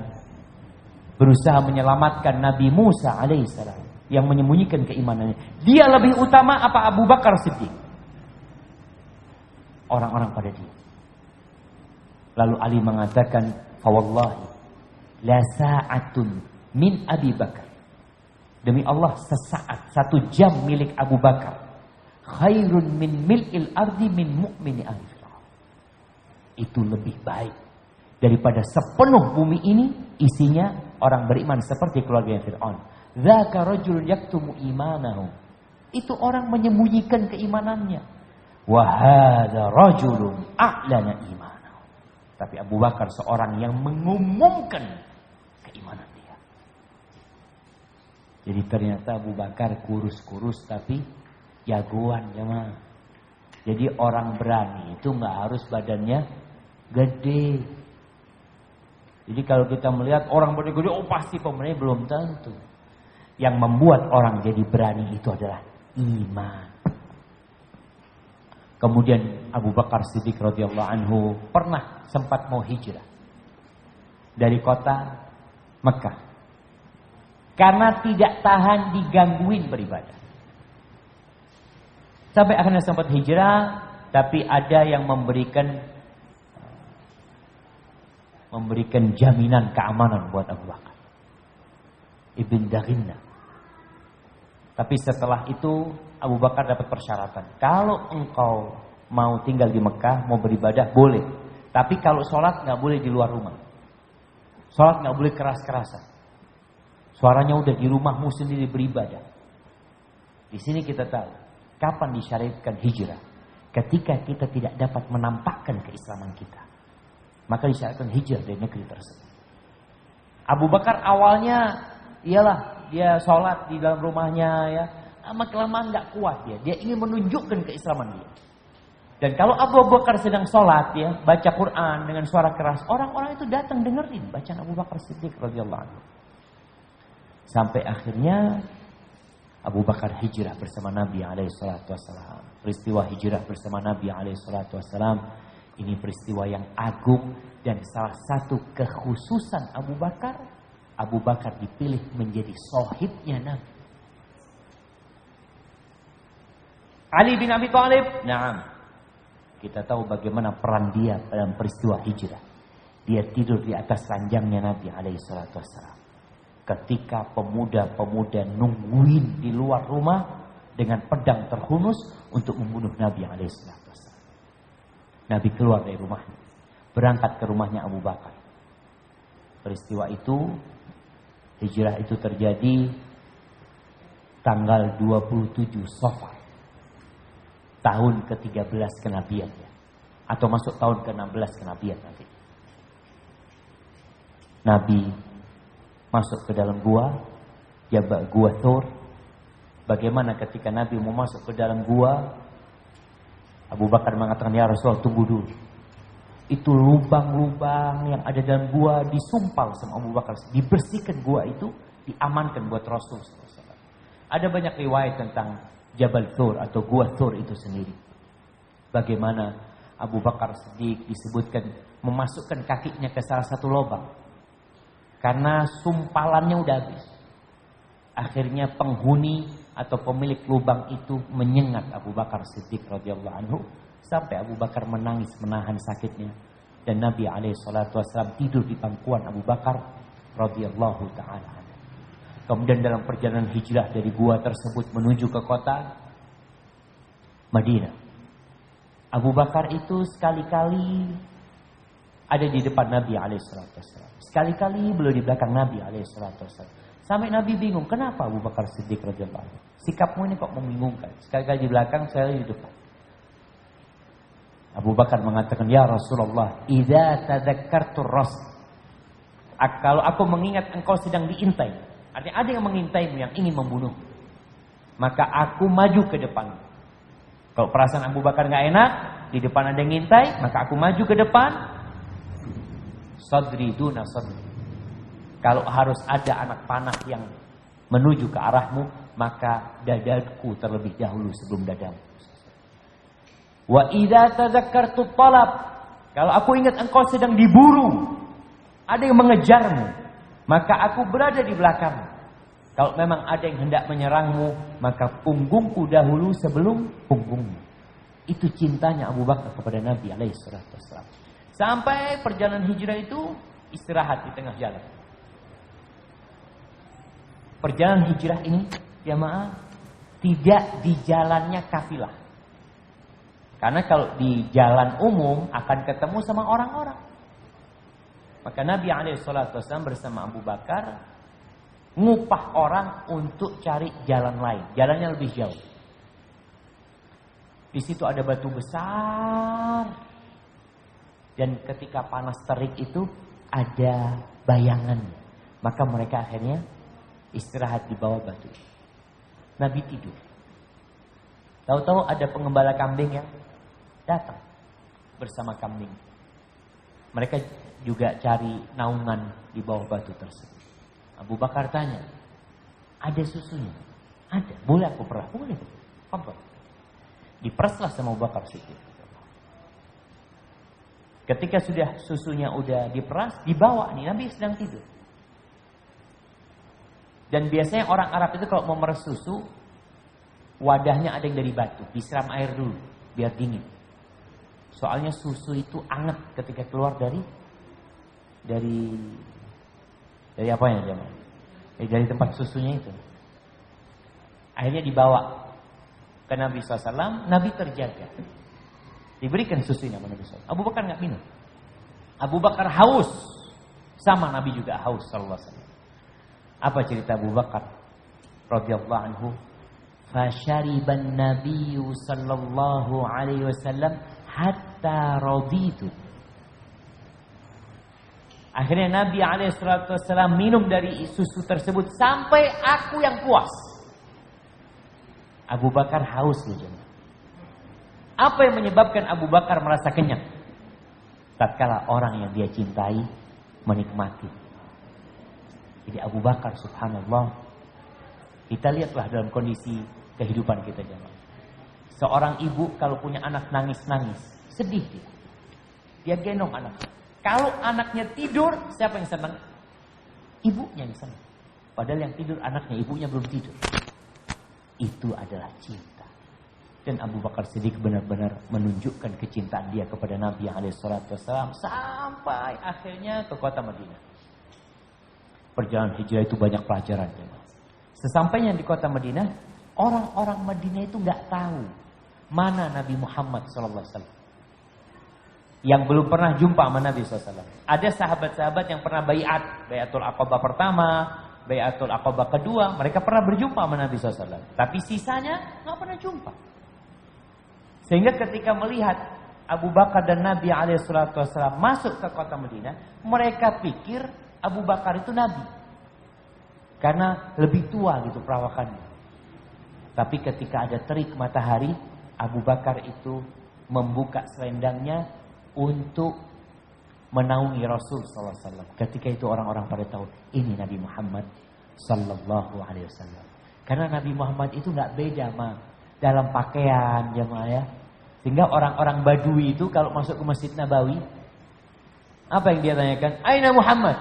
A: berusaha menyelamatkan Nabi Musa alaihissalam, yang menyembunyikan keimanannya, dia lebih utama apa Abu Bakar Siddiq? Orang-orang pada dia. Lalu Ali mengatakan, fawallahi la sa'atun min Abi Bakar. Demi Allah, sesaat, 1 jam milik Abu Bakar khairun min mil'il ardi min mu'mini ahli Fir'aun. Itu lebih baik daripada sepenuh bumi ini isinya orang beriman seperti keluarga Fir'aun. Dzaka rajulun yaktumu imanahu. Itu orang menyembunyikan keimanannya. Wa hadza rajulun a'lana imanahu. Tapi Abu Bakar seorang yang mengumumkan keimanan dia. Jadi ternyata Abu Bakar kurus-kurus tapi jagoan jemaah. Jadi orang berani itu nggak harus badannya gede. Jadi kalau kita melihat orang badannya gede, oh pasti pemenangnya, belum tentu. Yang membuat orang jadi berani itu adalah iman. Kemudian Abu Bakar Siddiq radhiyallahu anhu pernah sempat mau hijrah dari kota Mekah karena tidak tahan digangguin beribadah. Sampai akhirnya sempat hijrah, tapi ada yang memberikan jaminan keamanan buat Abu Bakar, Ibn Daghinna. Tapi setelah itu Abu Bakar dapat persyaratan. Kalau engkau mau tinggal di Mekah, mau beribadah, boleh. Tapi kalau sholat nggak boleh di luar rumah. Sholat nggak boleh keras-kerasan. Suaranya udah di rumahmu sendiri beribadah. Di sini kita tahu kapan disyariatkan hijrah. Ketika kita tidak dapat menampakkan keislaman kita, maka disyariatkan hijrah dari negeri tersebut. Abu Bakar awalnya ialah dia sholat di dalam rumahnya ya. Lama kelamaan nggak kuat dia. Dia ingin menunjukkan keislaman dia. Dan kalau Abu Bakar sedang sholat ya, baca Quran dengan suara keras, orang-orang itu datang dengerin bacaan Abu Bakar Siddiq radhiyallahu anhu. Sampai akhirnya Abu Bakar hijrah bersama Nabi alaihi salatu wasallam. Peristiwa hijrah bersama Nabi alaihi salatu wasallam ini peristiwa yang agung dan salah satu kekhususan Abu Bakar dipilih menjadi sohibnya Nabi. Ali bin Abi Thalib, na'am. Kita tahu bagaimana peran dia dalam peristiwa hijrah. Dia tidur di atas ranjangnya Nabi alaihi salatu wasallam. Ketika pemuda-pemuda nungguin di luar rumah dengan pedang terhunus untuk membunuh Nabi alaihi salatu wasallam. Nabi keluar dari rumahnya, berangkat ke rumahnya Abu Bakar. Peristiwa itu, hijrah itu terjadi tanggal 27 Safar. Tahun ke-13 kenabiannya. Atau masuk tahun ke-16 kenabian nanti. Nabi masuk ke dalam gua. Gua Thur. Bagaimana ketika Nabi mau masuk ke dalam gua, Abu Bakar mengatakan, ya Rasulullah tunggu dulu. Itu lubang-lubang yang ada dalam gua disumpal sama Abu Bakar. Dibersihkan gua itu, diamankan buat Rasul. Ada banyak riwayat tentang Jabal Thur atau Gua Thur itu sendiri. Bagaimana Abu Bakar Siddiq disebutkan memasukkan kakinya ke salah satu lubang. Karena sumpalannya udah habis. Akhirnya penghuni atau pemilik lubang itu menyengat Abu Bakar Siddiq radhiyallahu anhu. Sampai Abu Bakar menangis menahan sakitnya. Dan Nabi alaihissalatu wassalam tidur di pangkuan Abu Bakar radhiyallahu ta'ala. Kemudian dalam perjalanan hijrah dari gua tersebut menuju ke kota Madinah. Abu Bakar itu sekali-kali ada di depan Nabi alaihissalam. Sekali-kali beliau di belakang Nabi alaihissalam. Sampai Nabi bingung, kenapa Abu Bakar Siddiq radhiyallahu anhu? Sikapmu ini kok membingungkan. Sekali-kali di belakang, sekali di depan. Abu Bakar mengatakan, ya Rasulullah, idza tadzakkartur rasul. Kalau aku mengingat engkau sedang diintai. Artinya ada yang mengintaimu, yang ingin membunuh. Maka aku maju ke depan. Kalau perasaan Abu Bakar gak enak, di depan ada yang ngintai, maka aku maju ke depan. Sadri duna sadri. Kalau harus ada anak panah yang menuju ke arahmu, maka dadaku terlebih dahulu sebelum dadamu. Wa idza tadzakkartu talab. Kalau aku ingat engkau sedang diburu, ada yang mengejarmu, maka aku berada di belakang. Kalau memang ada yang hendak menyerangmu, maka punggungku dahulu sebelum punggungmu. Itu cintanya Abu Bakar kepada Nabi alaihissalam. Sampai perjalanan hijrah itu istirahat di tengah jalan. Perjalanan hijrah ini, jamaah, tidak di jalannya kafilah. Karena kalau di jalan umum akan ketemu sama orang-orang. Maka Nabi SAW bersama Abu Bakar ngupah orang untuk cari jalan lain, jalannya lebih jauh. Di situ ada batu besar, dan ketika panas terik itu ada bayangan. Maka mereka akhirnya istirahat di bawah batu. Nabi tidur. Tahu-tahu ada pengembala kambing yang datang bersama kambing. Mereka juga cari naungan di bawah batu tersebut. Abu Bakar tanya, ada susunya? Ada. Boleh aku perah? Boleh. Apa? Diperaslah sama Abu Bakar Siddiq. Ketika sudah susunya udah diperas, dibawa nih, Nabi sedang tidur. Dan biasanya orang Arab itu kalau mau meres susu, wadahnya ada yang dari batu, disiram air dulu biar dingin. Soalnya susu itu anget ketika keluar dari apa ya jemaah? Dari tempat susunya itu. Akhirnya dibawa ke Nabi SAW, Nabi terjaga. Diberikan susunya sama Nabi SAW. Abu Bakar nggak minum. Abu Bakar haus, sama Nabi juga haus sallallahu alaihi wasallam. Apa cerita Abu Bakar radhiyallahu anhu? Fasyariban Nabiyyu sallallahu alaihi wasallam hatta raditu. Akhirnya Nabi SAW minum dari susu tersebut sampai aku yang puas. Abu Bakar haus loh jemaah. Apa yang menyebabkan Abu Bakar merasa kenyang? Tatkala orang yang dia cintai menikmati. Jadi Abu Bakar subhanallah, kita lihatlah dalam kondisi kehidupan kita jemaah. Seorang ibu kalau punya anak nangis-nangis, sedih dia. Dia gendong anak. Kalau anaknya tidur, siapa yang senang? Ibunya yang senang. Padahal yang tidur anaknya, ibunya belum tidur. Itu adalah cinta. Dan Abu Bakar Siddiq benar-benar menunjukkan kecintaan dia kepada Nabi SAW sampai akhirnya ke kota Madinah. Perjalanan hijrah itu banyak pelajaran. Sesampainya di kota Madinah, orang-orang Madinah itu nggak tahu mana Nabi Muhammad SAW. Yang belum pernah jumpa sama Nabi SAW. Ada sahabat-sahabat yang pernah Bai'atul Aqabah pertama, Bai'atul Aqabah kedua, mereka pernah berjumpa sama Nabi SAW. Tapi sisanya nggak pernah jumpa. Sehingga ketika melihat Abu Bakar dan Nabi SAW masuk ke kota Madinah, mereka pikir Abu Bakar itu Nabi. Karena lebih tua gitu perawakannya. Tapi ketika ada terik matahari, Abu Bakar itu membuka selendangnya untuk menaungi Rasul sallallahu alaihi wasallam. Ketika itu orang-orang pada tahu ini Nabi Muhammad sallallahu alaihi wasallam. Karena Nabi Muhammad itu nggak beda sama dalam pakaian jemaah ya. Sehingga orang-orang Badui itu kalau masuk ke Masjid Nabawi, apa yang dia tanyakan? Aina Muhammad?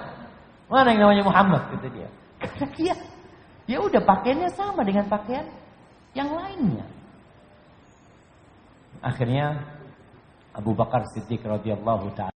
A: Mana yang namanya Muhammad? Kata dia. Karena dia udah pakaiannya sama dengan pakaian yang lainnya. Akhirnya Abu Bakar Siddiq radhiyallahu ta'ala